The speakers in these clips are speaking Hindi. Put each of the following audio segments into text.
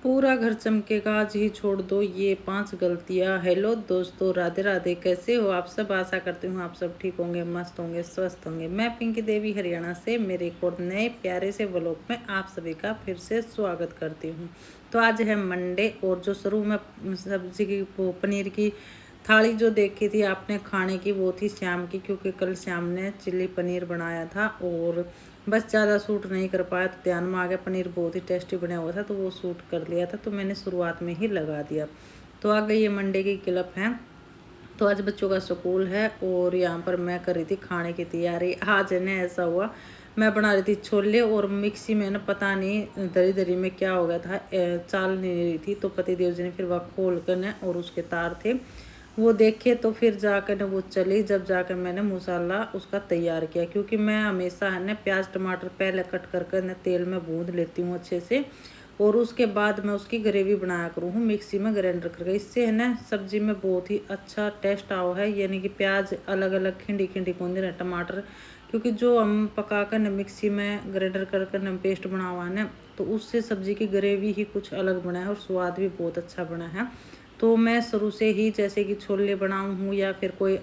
पूरा घर चमकेगा, आज ही छोड़ दो ये 5 गलतियाँ। हेलो दोस्तों, राधे राधे। कैसे हो आप सब? आशा करती हूँ आप सब ठीक होंगे, मस्त होंगे, स्वस्थ होंगे। मैं पिंकी देवी हरियाणा से मेरे एक और नए प्यारे से व्लॉग में आप सभी का फिर से स्वागत करती हूँ। तो आज है मंडे और जो शुरू में सब्जी की वो पनीर की थाली जो देखी थी आपने खाने की, वो थी श्याम की, क्योंकि कल श्याम ने चिल्ली पनीर बनाया था और बस ज़्यादा सूट नहीं कर पाया तो ध्यान में आ गया। पनीर बहुत ही टेस्टी बना हुआ था तो वो सूट कर लिया था, तो मैंने शुरुआत में ही लगा दिया। तो आ गई ये मंडे की क्लिप है। तो आज बच्चों का स्कूल है और यहाँ पर मैं कर रही थी खाने की तैयारी। आज ने ऐसा हुआ, मैं बना रही थी छोले और मिक्सी में ना पता नहीं दरी दरी में क्या हो गया था, चाल नहीं रही थी। तो पति देव जी ने फिर वह खोल कर न और उसके तार थे वो देखे, तो फिर जाकर न वो चली। जब जाकर मैंने मसाला उसका तैयार किया, क्योंकि मैं हमेशा है ना प्याज टमाटर पहले कट कर न तेल में भून लेती हूँ अच्छे से, और उसके बाद मैं उसकी ग्रेवी बनाया करूँ हूँ मिक्सी में ग्राइंडर करके। इससे है ना सब्जी में बहुत ही अच्छा टेस्ट आओ है, यानी कि प्याज अलग अलग खिंडी खिंडी कौन रहे टमाटर, क्योंकि जो हम पका कर न मिक्सी में ग्राइंडर कर न पेस्ट बना हुआ है ना, तो उससे सब्जी की ग्रेवी ही कुछ अलग बना है और स्वाद भी बहुत अच्छा बना है। तो मैं शुरू से ही जैसे कि छोले बनाऊँ हूँ या फिर कोई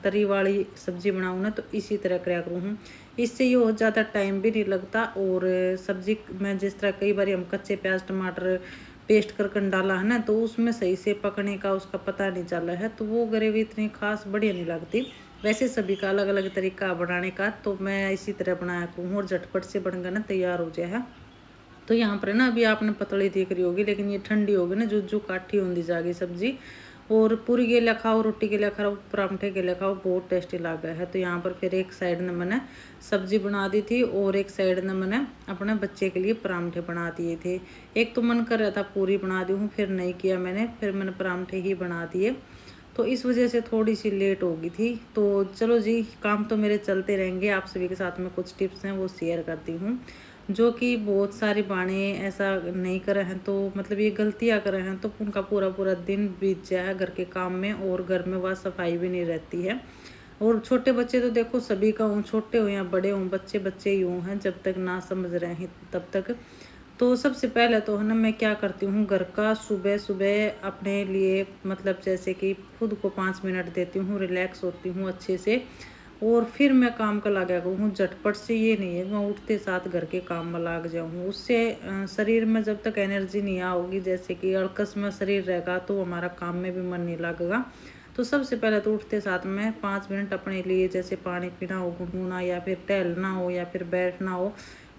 तरी वाली सब्जी बनाऊँ ना, तो इसी तरह कराया करूँ हूँ। इससे ये बहुत ज़्यादा टाइम भी नहीं लगता, और सब्जी में जिस तरह कई बार हम कच्चे प्याज टमाटर पेस्ट कर डाला है ना, तो उसमें सही से पकने का उसका पता नहीं चला है, तो वो ग्रेवी इतनी खास बढ़िया नहीं लगती। वैसे सभी का अलग अलग तरीका बनाने का, तो मैं इसी तरह बनाया करूँ और झटपट से बनकर ना तैयार हो जाए है। तो यहाँ पर ना अभी आपने पतली दिख रही होगी, लेकिन ये ठंडी होगी ना, जो जो काठी होती जाएगी सब्जी। और पूरी के लिए खाओ, रोटी के लिए खाओ, परांठे के लिए खाओ, बहुत टेस्टी लगा है। तो यहाँ पर फिर एक साइड ने मैंने सब्जी बना दी थी और एक साइड ने मैंने अपने बच्चे के लिए परांठे बना दिए थे। एक तो मन कर रहा था पूरी बना दी हूँ, फिर नहीं किया मैंने, फिर मैंने परांठे ही बना दिए। तो इस वजह से थोड़ी सी लेट हो गई थी। तो चलो जी, काम तो मेरे चलते रहेंगे। आप सभी के साथ में कुछ टिप्स हैं वो शेयर करती हूँ, जो कि बहुत सारी बाणे ऐसा नहीं करे हैं, तो मतलब ये गलतियाँ करे हैं, तो उनका पूरा पूरा दिन बीत जाए है घर के काम में, और घर में वह सफाई भी नहीं रहती है। और छोटे बच्चे तो देखो सभी का हूँ, छोटे हो या बड़े हों, बच्चे बच्चे ही हों हैं, जब तक ना समझ रहे हैं तब तक। तो सबसे पहले तो है ना मैं क्या करती हूँ, घर का सुबह सुबह अपने लिए मतलब जैसे कि खुद को 5 मिनट देती हूँ, रिलैक्स होती हूँ अच्छे से, और फिर मैं काम का लगा हूँ झटपट से। ये नहीं है मैं उठते साथ घर के काम में लाग जाऊँ, उससे शरीर में जब तक एनर्जी नहीं आओगी, जैसे कि अड़कस में शरीर रहेगा, तो हमारा काम में भी मन नहीं लगेगा। तो सबसे पहले तो उठते साथ में 5 मिनट अपने लिए, जैसे पानी पीना हो गुनगुना, या फिर टहलना हो, या फिर बैठना हो,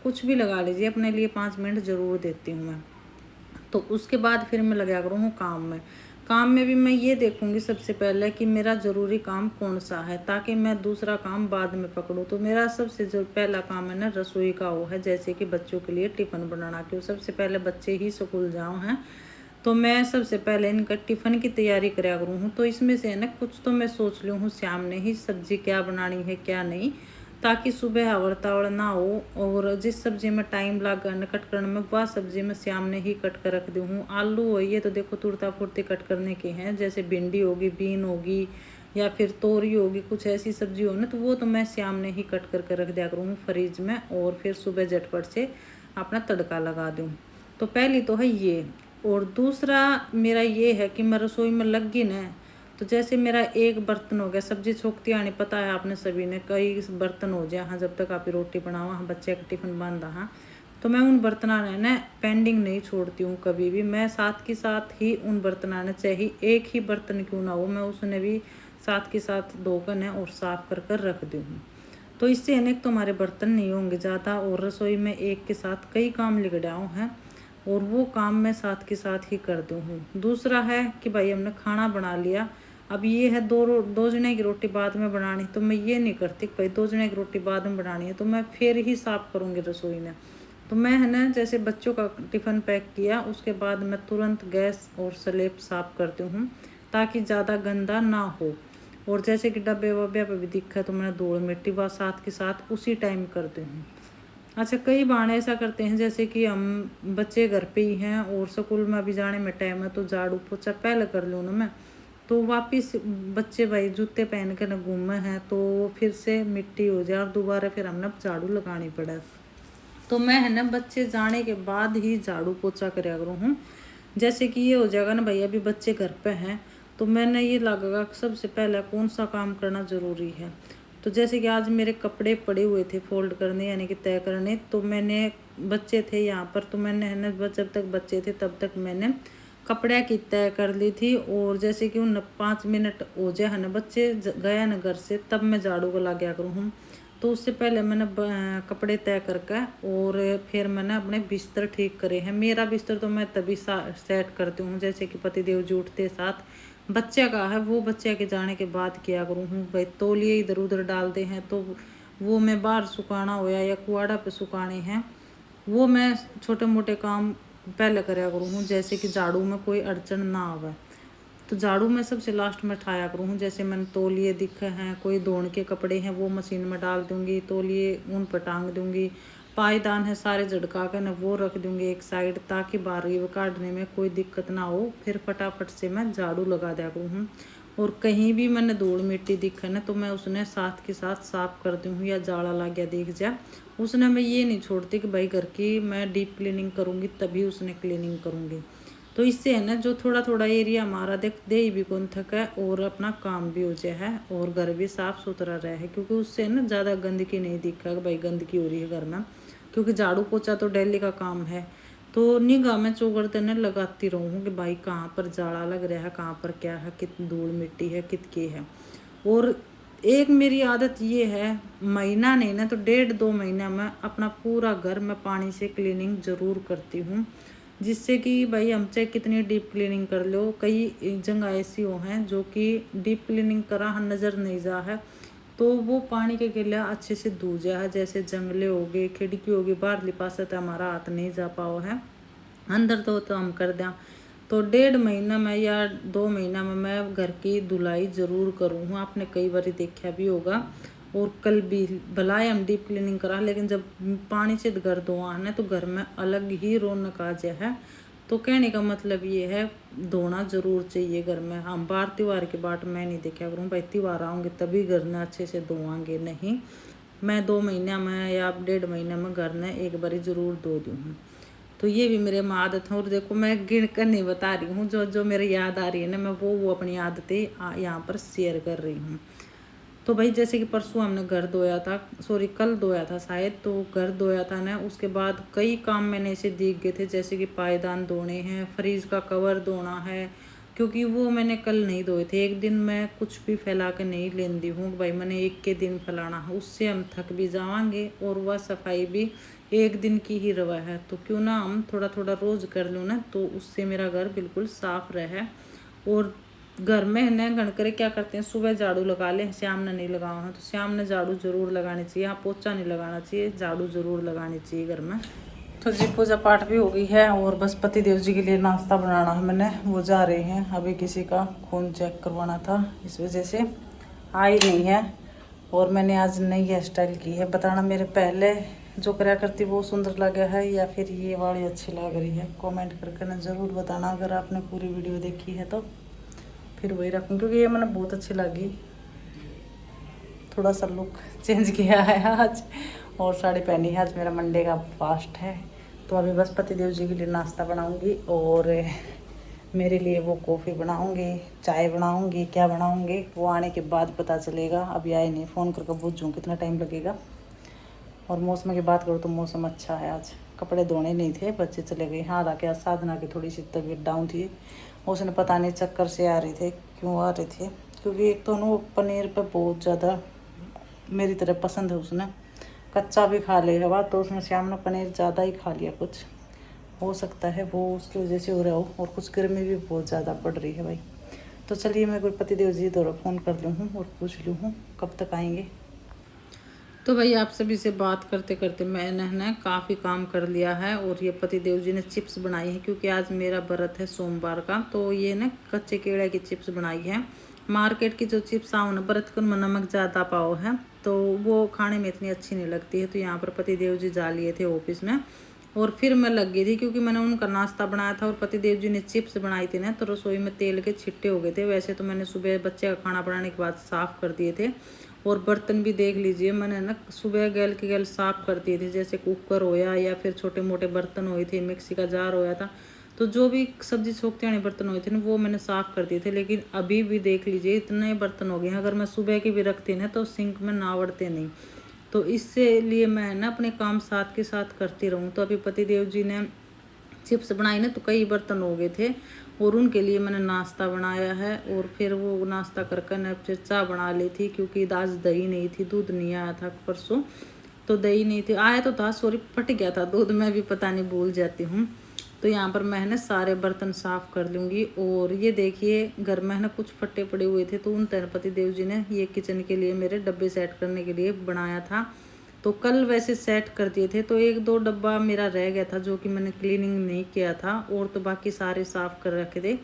कुछ भी लगा लीजिए, अपने लिए 5 मिनट ज़रूर देती हूँ मैं। तो उसके बाद फिर मैं लगा करूँ काम में। काम में भी मैं ये देखूँगी सबसे पहले कि मेरा ज़रूरी काम कौन सा है, ताकि मैं दूसरा काम बाद में पकड़ूँ। तो मेरा सबसे जो पहला काम है ना रसोई का वो है, जैसे कि बच्चों के लिए टिफ़िन बनाना, क्यों सबसे पहले बच्चे ही स्कूल जाओ हैं, तो मैं सबसे पहले इनका टिफ़िन की तैयारी करा करूँ हूँ। तो इसमें से है ना कुछ तो मैं सोच लूँ हूँ शाम ने ही सब्ज़ी क्या बनानी है क्या नहीं, ताकि सुबह आवड़ तावड़ ना हो, और जिस सब्ज़ी में टाइम लगा न कट करने में, वह सब्ज़ी मैं शाम ने ही कट कर रख दी हूँ। आलू हो ये तो देखो तुरता फुर्ती कट करने के हैं, जैसे भिंडी होगी, बीन होगी, या फिर तोरी होगी, कुछ ऐसी सब्जी हो ना, तो वो तो मैं शाम ने ही कट करके रख दिया करूँ फ्रिज में, और फिर सुबह झटपट से अपना तड़का लगा दूँ। तो पहली तो है ये। और दूसरा मेरा ये है कि मैं रसोई में लग गई ना, तो जैसे मेरा एक बर्तन हो गया, सब्जी छोकती आनी पता है आपने सभी ने, कई बर्तन हो जाए हाँ, जब तक आप रोटी बनाओ हाँ, बच्चे का टिफिन बांधा हाँ, तो मैं उन बर्तना ने ना पेंडिंग नहीं छोड़ती हूँ कभी भी। मैं साथ के साथ ही उन बर्तना ने, चाहे एक ही बर्तन क्यों ना हो, मैं उसने भी साथ के साथ धोकर है और साफ कर कर रख दी हूँ। तो इससे अनेक तो हमारे बर्तन नहीं होंगे ज़्यादा, और रसोई में एक के साथ कई काम लिगड़ाओ हैं, और वो काम मैं साथ के साथ ही कर दूँ हूँ। दूसरा है कि भाई हमने खाना बना लिया, अब ये है दो जने की रोटी बाद में बनानी, तो मैं ये नहीं करती कि भाई 2 जने की रोटी बाद में बनानी है तो मैं फिर ही साफ़ करूँगी रसोई में। तो मैं है ना जैसे बच्चों का टिफ़िन पैक किया, उसके बाद मैं तुरंत गैस और स्लेब साफ़ करती हूँ, ताकि ज़्यादा गंदा ना हो। और जैसे कि डब्बे वब्बे पे भी दिखा तो मैंने धूल मिट्टी व साथ के साथ उसी टाइम करती हूँ। अच्छा, कई बार ऐसा करते हैं जैसे कि हम बच्चे घर पे ही हैं और स्कूल में अभी जाने में टाइम है, तो झाड़ू पोछा पहले कर लूँ ना मैं, तो वापस बच्चे भाई जूते पहन कर न घूमे हैं, तो फिर से मिट्टी हो जाए और दोबारा फिर हमने झाड़ू लगानी पड़े। तो मैं है ना बच्चे जाने के बाद ही झाड़ू पोछा कराया करूँ हूँ। जैसे कि ये हो जाएगा ना भाई, अभी बच्चे घर पे हैं तो मैंने ये लगेगा सबसे पहले कौन सा काम करना ज़रूरी है। तो जैसे कि आज मेरे कपड़े पड़े हुए थे फोल्ड करने यानी कि तय करने, तो मैंने बच्चे थे यहाँ पर, तो मैंने है ना जब तक बच्चे थे तब तक मैंने कपड़े की तय कर ली थी। और जैसे कि उन 5 मिनट हो जाए है ना बच्चे गया ना घर से, तब मैं झाड़ू को ला गया करूँ हूँ। तो उससे पहले मैंने कपड़े तय करके और फिर मैंने अपने बिस्तर ठीक करे हैं। मेरा बिस्तर तो मैं तभी सेट करती हूँ जैसे कि पतिदेव जी उठते साथ। बच्चे का है वो बच्चे के जाने के बाद किया करूँ हूँ। भाई तौलिए इधर उधर डालते हैं तो वो मैं बाहर सुखाना होया या कुआड़ा पे सुखाने हैं, वो मैं छोटे मोटे काम पहले कराया करूँ हूँ। जैसे कि झाड़ू में कोई अड़चन ना आवे, तो झाड़ू मैं सबसे लास्ट में उठाया करूँ हूँ। जैसे मैंने तौलिए दिखे हैं, कोई धोने के कपड़े हैं वो मशीन में डाल दूँगी, तौलिए उन पर टांग दूँगी, पायदान है सारे झड़का कर ना वो रख दूँगी एक साइड, ताकि बाहर काटने में कोई दिक्कत ना हो। फिर फटाफट से मैं झाड़ू लगा दिया करूँ हूँ। और कहीं भी मैंने धूल मिट्टी दिखे ना तो मैं उसने साथ के साथ साफ करती हूँ, या जाड़ा लग गया दिख जाए उसने मैं ये नहीं छोड़ती कि भाई घर की मैं डीप क्लीनिंग करूँगी तभी उसने क्लीनिंग करूँगी। तो इससे है ना जो थोड़ा थोड़ा एरिया हमारा देख दे भी कौन थका है और अपना काम भी हो जाए है और घर भी साफ सुथरा रहे है, क्योंकि उससे ना ज़्यादा गंदगी नहीं दिखा कि भाई गंदगी हो रही है घर में। क्योंकि झाड़ू पोछा तो डेली का काम है, तो निगाह में चौगड़ते ने लगाती रहूँ कि भाई कहाँ पर जाड़ा लग रहा है, कहाँ पर क्या है, कितनी धूल मिट्टी है, कितकी है। और एक मेरी आदत ये है, महीना नहीं ना तो 1.5-2 महीना में अपना पूरा घर में पानी से क्लीनिंग ज़रूर करती हूँ। जिससे कि भाई हम चाहे कितनी डीप क्लीनिंग कर लो, कई जगह ऐसी हो हैं जो कि डीप क्लीनिंग करा नज़र नहीं जा है, तो वो पानी के गिला अच्छे से धूजा है। जैसे जंगले हो गए, खिड़की हो गई, बाहर लिपासा तो हमारा हाथ नहीं जा पाओ है, अंदर तो हम कर दें। तो 1.5 महीना में या 2 महीना में मैं घर की धुलाई ज़रूर करूँ हूँ। आपने कई बार देखा भी होगा। और कल भी भलाए हम डीप क्लीनिंग करा, लेकिन जब पानी से घर धोआ है तो घर में अलग ही रौनक आ जाए है। तो कहने का मतलब ये है धोना जरूर चाहिए घर में। हम बार त्योहार के बाद मैं नहीं देखा करूँ भाई त्योहार आऊँगे तभी घर ने अच्छे से धोआंगे, नहीं, मैं 2 महीना में या 1.5 महीने में घर ने एक बारी ज़रूर धो दूँ हूँ। तो ये भी मेरे में आदत है। और देखो मैं गिन कर नहीं बता रही हूँ, जो जो मेरी याद आ रही है ना मैं वो अपनी आदतें यहाँ पर शेयर कर रही हूँ। तो भाई जैसे कि परसों हमने घर धोया था, सॉरी कल धोया था शायद, तो घर धोया था ना, उसके बाद कई काम मैंने ऐसे दिख गए थे जैसे कि पायदान धोने हैं, फ्रिज का कवर धोना है, क्योंकि वो मैंने कल नहीं धोए थे। एक दिन मैं कुछ भी फैला के नहीं लेती हूँ भाई, मैंने एक के दिन फैलाना है, उससे हम थक भी जाएंगे और वह सफाई भी एक दिन की ही रवा है। तो क्यों ना हम थोड़ा थोड़ा रोज़ कर लूँ ना, तो उससे मेरा घर बिल्कुल साफ रहे। और घर में है ना गणकरे क्या करते हैं, सुबह झाड़ू लगा ले, शाम ने नहीं लगाओ है तो शाम ने झाड़ू जरूर लगानी चाहिए। हाँ पोछा नहीं लगाना चाहिए, झाड़ू जरूर लगानी चाहिए घर में। तो जी पूजा पाठ भी हो गई है और बस पति देव जी के लिए नाश्ता बनाना है मैंने, वो जा रहे हैं। अभी किसी का खून चेक करवाना था, इस वजह से आई नहीं है। और मैंने आज नई हेयर स्टाइल की है, बताना मेरे पहले जो करा करती वो सुंदर लगा है या फिर ये वाली अच्छी लग रही है, कमेंट करके ना ज़रूर बताना अगर आपने पूरी वीडियो देखी है तो। फिर वही रखूँ क्योंकि ये मैंने बहुत अच्छी लगी, थोड़ा सा लुक चेंज किया है आज। और साड़ी पहनी है, आज मेरा मंडे का फास्ट है। तो अभी बस पति देव जी के लिए नाश्ता बनाऊंगी और मेरे लिए वो कॉफ़ी बनाऊंगी, चाय बनाऊंगी, क्या बनाऊंगी वो आने के बाद पता चलेगा। अभी आए नहीं, फ़ोन करके पूछूँ कितना टाइम लगेगा। और मौसम की बात करूँ तो मौसम अच्छा है, आज कपड़े धोने नहीं थे, बच्चे चले गए। हाँ रखे साधना की थोड़ी सी तबीयत डाउन थी, उसने पता नहीं चक्कर से आ रहे थे, क्यों आ रहे थे, क्योंकि एक तो वो पनीर पे बहुत ज़्यादा मेरी तरह पसंद है, उसने कच्चा भी खा ले हवा, तो उसने शाम ने पनीर ज़्यादा ही खा लिया, कुछ हो सकता है वो उसकी वजह से हो रहा हो। और कुछ गर्मी भी बहुत ज़्यादा पड़ रही है भाई। तो चलिए मैं कोई पति देव जी द्वारा फ़ोन कर लूँ हूँ और पूछ लूँ हूँ कब तक आएंगे। तो भाई आप सभी से बात करते करते मैंने ना काफ़ी काम कर लिया है। और ये पति देव जी ने चिप्स बनाई है, क्योंकि आज मेरा व्रत है सोमवार का। तो ये ना कच्चे केले की चिप्स बनाई है। मार्केट की जो चिप्स आओ ना व्रत को नमक ज़्यादा पाओ है, तो वो खाने में इतनी अच्छी नहीं लगती है। तो यहाँ पर पति देव जी जा लिए थे ऑफिस में और फिर मैं लग गई थी, क्योंकि मैंने उनका नाश्ता बनाया था और पति देव जी ने चिप्स बनाई थी ना, तो रसोई में तेल के छिट्टे हो गए थे। वैसे तो मैंने सुबह बच्चे का खाना बनाने के बाद साफ़ कर दिए थे और बर्तन भी देख लीजिए, मैंने ना सुबह गैल के गैल साफ़ कर दिए थे, जैसे कुकर होया या फिर छोटे मोटे बर्तन हुए थे, मिक्सी का जार होया था, तो जो भी सब्जी छोकते वाले बर्तन हुए थे ना वो मैंने साफ़ कर दिए थे। लेकिन अभी भी देख लीजिए इतने बर्तन हो गए हैं, अगर मैं सुबह के भी रखती ना तो सिंक में नावड़ते नहीं। तो इससे लिए मैं ना अपने काम साथ के साथ करती रहूँ। तो अभी पतिदेव जी ने चिप्स बनाई ना तो कई बर्तन हो गए थे, और उनके लिए मैंने नाश्ता बनाया है। और फिर वो नाश्ता करके ना फिर चाय बना ली थी, क्योंकि आज दही नहीं थी, दूध नहीं आया था परसों, तो दही नहीं थी, आया तो था सॉरी, फट गया था दूध, मैं भी पता नहीं भूल जाती हूँ। तो यहाँ पर मैं ना सारे बर्तन साफ़ कर लूँगी। और ये देखिए घर में ना कुछ फट्टे पड़े हुए थे, तो उन पति देव जी ने ये किचन के लिए मेरे डब्बे सेट करने के लिए बनाया था। तो कल वैसे सेट कर दिए थे, तो एक दो डब्बा मेरा रह गया था जो कि मैंने क्लीनिंग नहीं किया था, और तो बाकी सारे साफ़ कर रखे थे,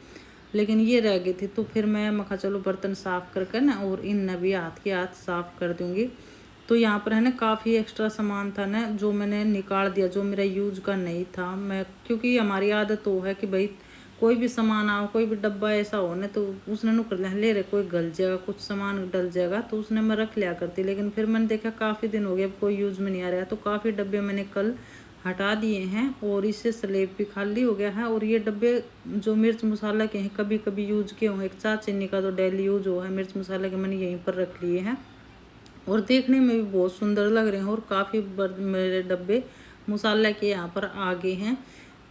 लेकिन ये रह गए थे। तो फिर मैं मखा चलो बर्तन साफ़ करके ना और इन भी हाथ के हाथ साफ़ कर दूँगी। तो यहाँ पर है ना काफ़ी एक्स्ट्रा सामान था ना जो मैंने निकाल दिया, जो मेरा यूज का नहीं था। मैं क्योंकि हमारी आदत तो है कि भाई कोई भी सामान आओ, कोई भी डब्बा ऐसा हो ना तो उसने नु कर ले रहे कोई गल जाएगा, कुछ सामान डल जाएगा, तो उसने मैं रख लिया करती। लेकिन फिर मैंने देखा काफ़ी दिन हो गए अब कोई यूज़ में नहीं आ रहा, तो काफ़ी डब्बे मैंने कल हटा दिए हैं, और इससे स्लेब भी खाली हो गया है। और ये डब्बे जो मिर्च मसाला के हैं कभी कभी यूज किए हों, एक चार चीनी का तो डेली यूज हो है मिर्च मसाला के, मैंने यहीं पर रख लिए हैं, और देखने में भी बहुत सुंदर लग रहे हैं। और काफ़ी मेरे डब्बे मसाला के यहाँ पर आ गए हैं।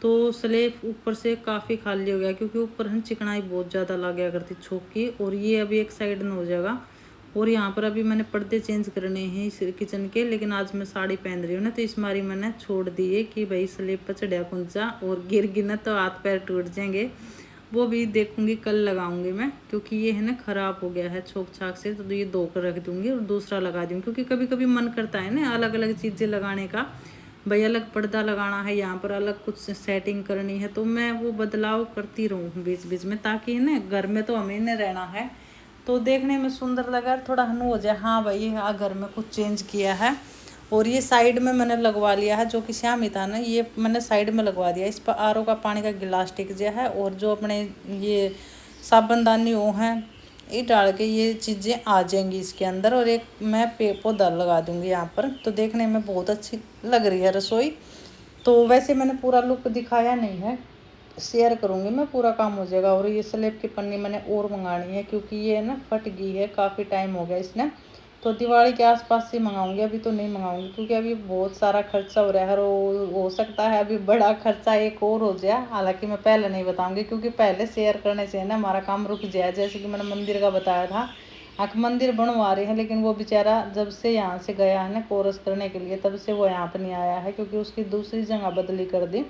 तो स्लेब ऊपर से काफ़ी खाली हो गया, क्योंकि ऊपर हम चिकनाई बहुत ज़्यादा ला गया करती छोक की। और ये अभी एक साइड में हो जाएगा। और यहाँ पर अभी मैंने पर्दे चेंज करने हैं इस किचन के, लेकिन आज मैं साड़ी पहन रही हूँ ना, तो इस मारी मैंने छोड़ दिए कि भाई स्लेब पर चढ़िया कुंचा और गिर गिना तो हाथ पैर टूट जाएंगे। वो भी देखूंगी कल लगाऊंगी मैं, क्योंकि ये है ना ख़राब हो गया है छोक छाक से, तो ये धो कर रख दूंगी और दूसरा लगा दूंगी। क्योंकि कभी कभी मन करता है ना अलग अलग चीज़ें लगाने का, भाई अलग पर्दा लगाना है, यहाँ पर अलग कुछ सेटिंग करनी है, तो मैं वो बदलाव करती रहूँ बीच बीच में, ताकि ना घर में तो हमें न रहना है, तो देखने में सुंदर लगा, थोड़ा हनु हो जाए, हाँ भाई हाँ घर में कुछ चेंज किया है। और ये साइड में मैंने लगवा लिया है, जो कि श्याम ही था ना, ये मैंने साइड में लगवा दिया। इस पर आरओ का पानी का गिलास टिक गया है, और जो अपने ये साबुनदानी वो हैं ये डाल के ये चीज़ें आ जाएंगी इसके अंदर। और एक मैं पौधा लगा दूंगी यहाँ पर, तो देखने में बहुत अच्छी लग रही है रसोई। तो वैसे मैंने पूरा लुक दिखाया नहीं है, शेयर करूँगी मैं, पूरा काम हो जाएगा। और ये स्लेब की पन्नी मैंने और मंगानी है, क्योंकि ये ना फट गई है, काफ़ी टाइम हो गया इसने, तो दिवाली के आसपास से मंगाऊंगी, अभी तो नहीं मंगाऊंगी, क्योंकि अभी बहुत सारा खर्चा हो रहा है। और हो सकता है अभी बड़ा खर्चा एक और हो जाए, हालांकि मैं पहले नहीं बताऊंगी, क्योंकि पहले शेयर करने से ना हमारा काम रुक जाए। जैसे कि मैंने मंदिर का बताया था, आख मंदिर बनवा रहे हैं, लेकिन वो बेचारा जब से यहाँ से गया है ना कोरस करने के लिए, तब से वो यहाँ पर नहीं आया है, क्योंकि उसकी दूसरी जगह बदली कर दी,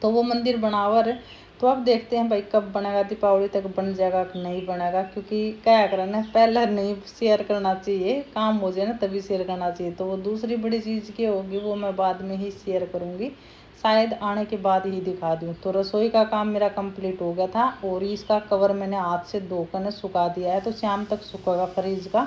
तो वो मंदिर बनावर। तो अब देखते हैं भाई कब बनेगा, दीपावली तक बन जाएगा कि नहीं बनेगा, क्योंकि क्या करना है पहले नहीं शेयर करना चाहिए, काम हो जाए ना तभी शेयर करना चाहिए। तो वो दूसरी बड़ी चीज़ की होगी वो मैं बाद में ही शेयर करूँगी, शायद आने के बाद ही दिखा दूँ। तो रसोई का काम मेरा कंप्लीट हो गया था, और इसका कवर मैंने हाथ से धोकर सुखा दिया है, तो शाम तक सूखेगा फ्रिज का,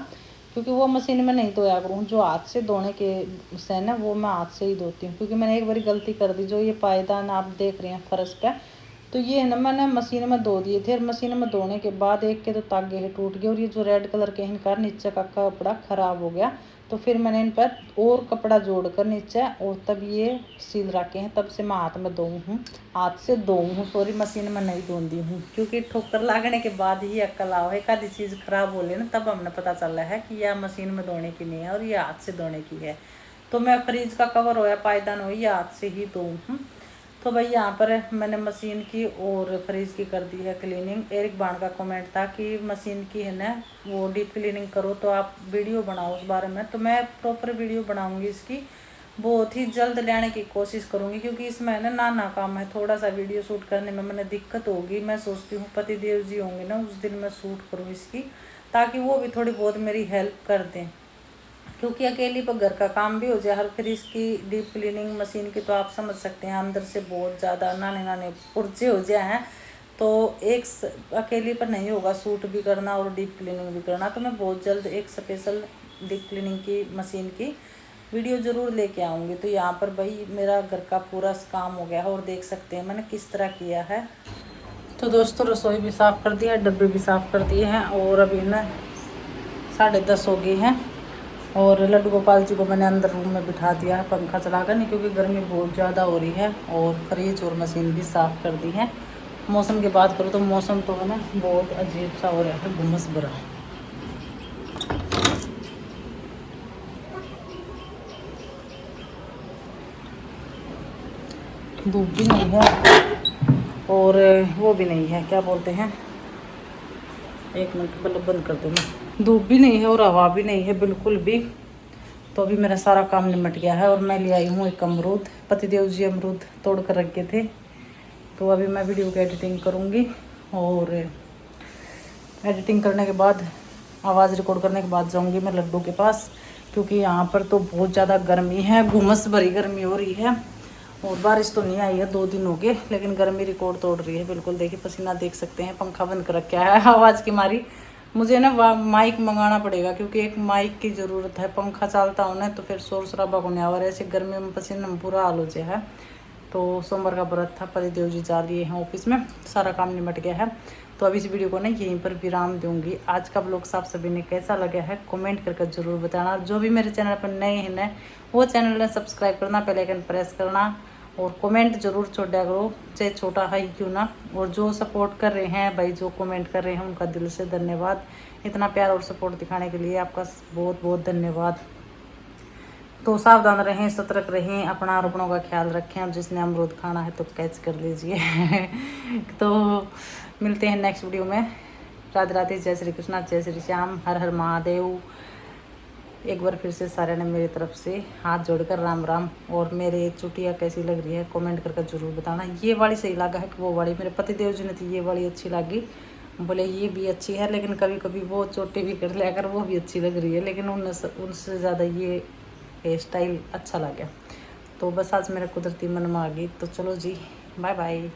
क्योंकि वो मशीन में नहीं धोया करूँ, जो हाथ से धोने के से ना वो मैं हाथ से ही धोती हूँ। क्योंकि मैंने एक बार गलती कर दी, जो ये पायदान आप देख रहे हैं फर्श पे, तो ये है ना मैंने मशीन में धो दिए थे, और मशीन में धोने के बाद एक के तो तागे ही टूट गए, और ये जो रेड कलर के इनका नीचे का कपड़ा ख़राब हो गया। तो फिर मैंने इन पर और कपड़ा जोड़कर नीचे, और तब ये सील रखे हैं, तब से मैं हाथ में धोऊँ हूँ, हाथ से धोऊँ हूँ, सॉरी मशीन में नहीं धोती हूँ। क्योंकि ठोकर लागने के बाद ही अक्ल आओ, एक आधी चीज़ ख़राब हो ले ना तब हमने पता चला है कि यह मशीन में धोने की नहीं है और यह हाथ से धोने की है। तो मैं फ्रिज का कवर हो या पायदान हो या हाथ से ही धोऊँ हूँ। तो भाई यहाँ पर मैंने मशीन की और फ्रिज की कर दी है क्लीनिंग। एक बाण का कमेंट था कि मशीन की है ना वो डीप क्लीनिंग करो, तो आप वीडियो बनाओ उस बारे में, तो मैं प्रॉपर वीडियो बनाऊंगी इसकी, बहुत ही जल्द लाने की कोशिश करूंगी, क्योंकि इसमें है ना नाना काम है, थोड़ा सा वीडियो शूट करने में मैंने दिक्कत होगी। मैं सोचती हूँ पतिदेव जी होंगे ना उस दिन मैं शूट करूँ इसकी, ताकि वो भी थोड़ी बहुत मेरी हेल्प कर दें, क्योंकि अकेली पर घर का काम भी हो जाए। हर फिर इसकी डीप क्लीनिंग मशीन की तो आप समझ सकते हैं अंदर से बहुत ज़्यादा नाने नाने पुर्जे हो जाए हैं, तो एक अकेली पर नहीं होगा सूट भी करना और डीप क्लीनिंग भी करना। तो मैं बहुत जल्द एक स्पेशल डीप क्लीनिंग की मशीन की वीडियो ज़रूर लेके आऊँगी। तो यहाँ पर भाई मेरा घर का पूरा काम हो गया है, और देख सकते हैं मैंने किस तरह किया है। तो दोस्तों रसोई भी साफ़ कर दिया है, डब्बे भी साफ़ कर दिए हैं, और अभी ना 10:30 हो गए हैं और लड्डू गोपाल जी को मैंने अंदर रूम में बिठा दिया है पंखा चलाकर, नहीं क्योंकि गर्मी बहुत ज़्यादा हो रही है और फ्रिज और मशीन भी साफ़ कर दी है। मौसम की बात करूँ तो मौसम तो है ना बहुत अजीब सा हो रहा है, गुम्मस भरा। धूप भी नहीं है और वो भी नहीं है, क्या बोलते हैं, एक मिनट बल्ब बंद कर दूँ मैं। धूप भी नहीं है और हवा भी नहीं है बिल्कुल भी। तो अभी मेरा सारा काम निमट गया है और मैं ले आई हूँ एक अमरूद। पतिदेव जी अमरूद तोड़ कर रखे थे, तो अभी मैं वीडियो की एडिटिंग करूँगी और एडिटिंग करने के बाद आवाज़ रिकॉर्ड करने के बाद जाऊँगी मैं लड्डू के पास, क्योंकि यहाँ पर तो बहुत ज़्यादा गर्मी है, गुमस भरी गर्मी हो रही है। और बारिश तो नहीं आई है 2 दिन हो गए, लेकिन गर्मी रिकॉर्ड तोड़ रही है बिल्कुल। देखिए पसीना देख सकते हैं, पंखा बंद कर रखा है आवाज़ की मारी। मुझे ना माइक मंगाना पड़ेगा, क्योंकि एक माइक की ज़रूरत है। पंखा चलता हो ना तो फिर शोर शराबा को नहीं, और ऐसे गर्मी में पसीना में पूरा हाल हो जाए है। तो सोमवार का व्रत था, पतिदेव जी जा रही हैं ऑफिस में, सारा काम निमट गया है। तो अभी इस वीडियो को ना यहीं पर विराम दूंगी। आज का ब्लॉग आप सभी ने कैसा लगा है कमेंट करके ज़रूर बताना। जो भी मेरे चैनल पर नए हैं ना वो चैनल ने सब्सक्राइब करना, बेल आइकन प्रेस करना और कमेंट जरूर छोड़ा करो, चाहे छोटा है क्यों ना। और जो सपोर्ट कर रहे हैं भाई, जो कमेंट कर रहे हैं, उनका दिल से धन्यवाद। इतना प्यार और सपोर्ट दिखाने के लिए आपका बहुत बहुत धन्यवाद। तो सावधान रहें, सतर्क रहें, अपना और अपनों का ख्याल रखें। और जिसने अमरूद खाना है तो कैच कर लीजिए तो मिलते हैं नेक्स्ट वीडियो में। राधे राधे, जय श्री कृष्णा, जय श्री श्याम, हर हर महादेव। एक बार फिर से सारे ने मेरी तरफ से हाथ जोड़कर राम राम। और मेरे चुटिया कैसी लग रही है कमेंट करके ज़रूर बताना। ये वाली सही लगा है कि वो वाली, मेरे पतिदेव जी ने तो ये वाली अच्छी लगी, बोले ये भी अच्छी है, लेकिन कभी कभी वो चोटी भी कर लिया कर, वो भी अच्छी लग रही है, लेकिन उनसे ज़्यादा ये हेयर स्टाइल अच्छा लगा। तो बस आज मेरा कुदरती मन में आ गई। तो चलो जी, बाय बाय।